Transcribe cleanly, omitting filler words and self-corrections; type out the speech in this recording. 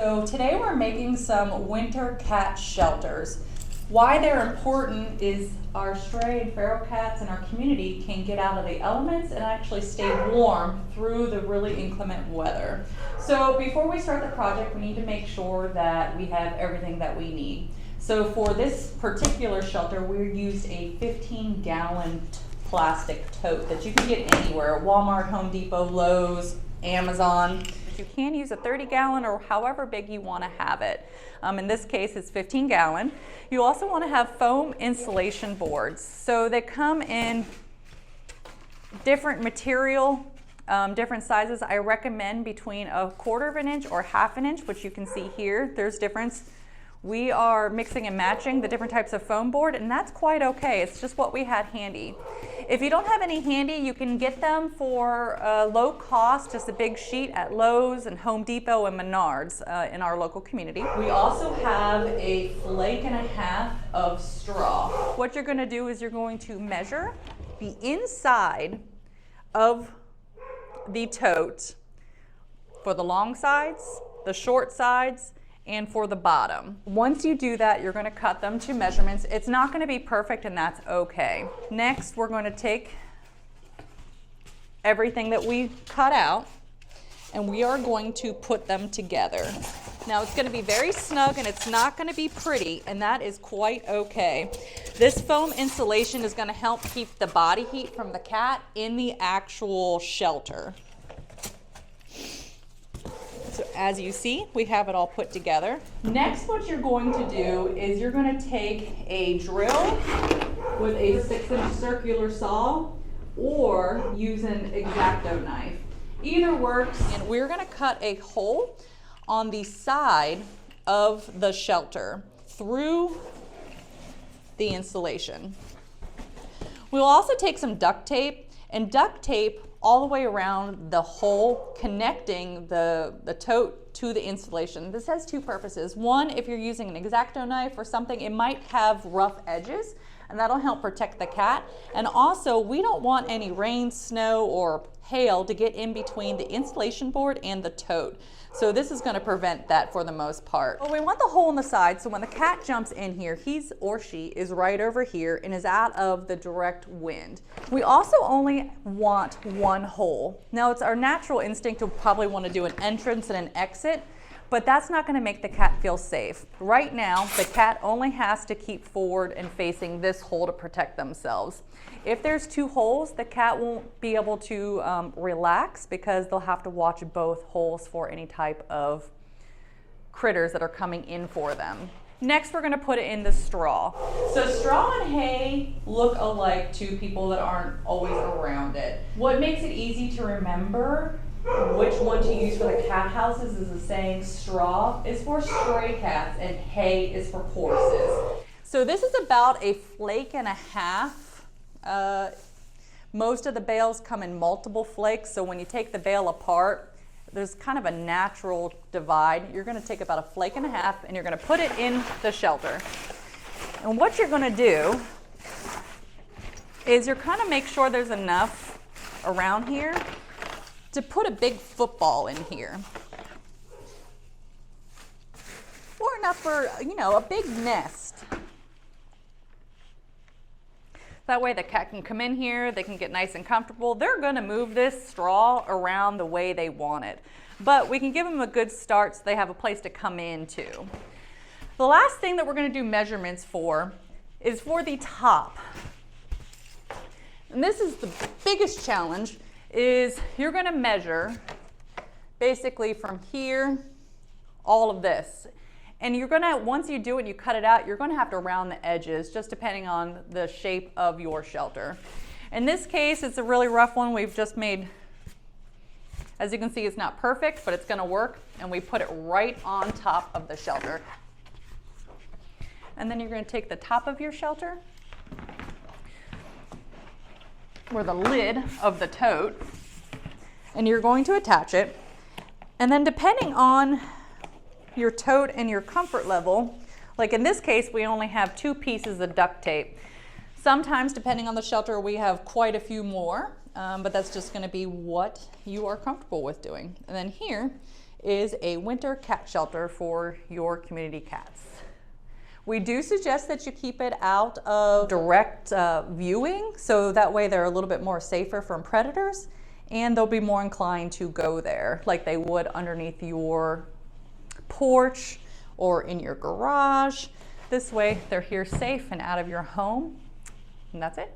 So today we're making some winter cat shelters. Why they're important is our stray and feral cats in our community can get out of the elements and actually stay warm through the really inclement weather. So before we start the project, we need to make sure that we have everything that we need. So for this particular shelter, we used a 15-gallon plastic tote that you can get anywhere, Walmart, Home Depot, Lowe's, Amazon. You can use a 30-gallon or however big you want to have it. In this case, it's 15-gallon. You also want to have foam insulation boards. So they come in different material, different sizes. I recommend between 1/4 of an inch or 1/2 an inch, which you can see here. There's difference. We are mixing and matching the different types of foam board, and that's quite okay. It's just what we had handy. If you don't have any handy, you can get them for low cost, just a big sheet at Lowe's and Home Depot and Menards in our local community. We also have a 1.5 flakes of straw. What you're going to do is you're going to measure the inside of the tote for the long sides, the short sides, and for the bottom. Once you do that, you're going to cut them to measurements. It's not going to be perfect, and that's okay. Next, we're going to take everything that we cut out, and we are going to put them together. Now, it's going to be very snug, and it's not going to be pretty, and that is quite okay. This foam insulation is going to help keep the body heat from the cat in the actual shelter. So as you see, we have it all put together. Next, what you're going to do is you're going to take a drill with a 6-inch circular saw or use an X-Acto knife. Either works. And we're going to cut a hole on the side of the shelter through the insulation. We'll also take some duct tape and duct tape all the way around the hole connecting the tote to the insulation. This has two purposes. One, if you're using an X-Acto knife or something, it might have rough edges, and that'll help protect the cat. And also, we don't want any rain, snow, or hail to get in between the insulation board and the tote. So this is going to prevent that for the most part. Well, we want the hole in the side, so when the cat jumps in here, he or she is right over here and is out of the direct wind. We also only want one hole. Now, it's our natural instinct to probably want to do an entrance and an exit, but that's not going to make the cat feel safe. Right now, the cat only has to keep forward and facing this hole to protect themselves. If there's two holes, the cat won't be able to relax because they'll have to watch both holes for any type of critters that are coming in for them. Next, we're going to put it in the straw. So straw and hay look alike to people that aren't always around it. What makes it easy to remember which one to use for the cat houses is the saying straw is for stray cats and hay is for horses. So this is about 1.5 flakes. Most of the bales come in multiple flakes, so when you take the bale apart, there's kind of a natural divide. You're going to take about 1.5 flakes and you're going to put it in the shelter. And what you're going to do is you're kind of make sure there's enough around here to put a big football in here. Or enough for, you know, a big nest. That way the cat can come in here, they can get nice and comfortable. They're going to move this straw around the way they want it. But we can give them a good start so they have a place to come into. The last thing that we're going to do measurements for is for the top. And this is the biggest challenge, is you're going to measure basically from here, all of this. And you're going to, once you do it and you cut it out, you're going to have to round the edges, just depending on the shape of your shelter. In this case, it's a really rough one. We've just made, as you can see, it's not perfect, but it's going to work. And we put it right on top of the shelter. And then you're going to take the top of your shelter, or the lid of the tote, and you're going to attach it. And then depending on your tote and your comfort level, like in this case, we only have 2 pieces of duct tape. Sometimes, depending on the shelter, we have quite a few more, but that's just going to be what you are comfortable with doing. And then here is a winter cat shelter for your community cats. We do suggest that you keep it out of direct viewing, so that way they're a little bit more safer from predators, and they'll be more inclined to go there like they would underneath your porch or in your garage. This way they're here safe and out of your home. And that's it.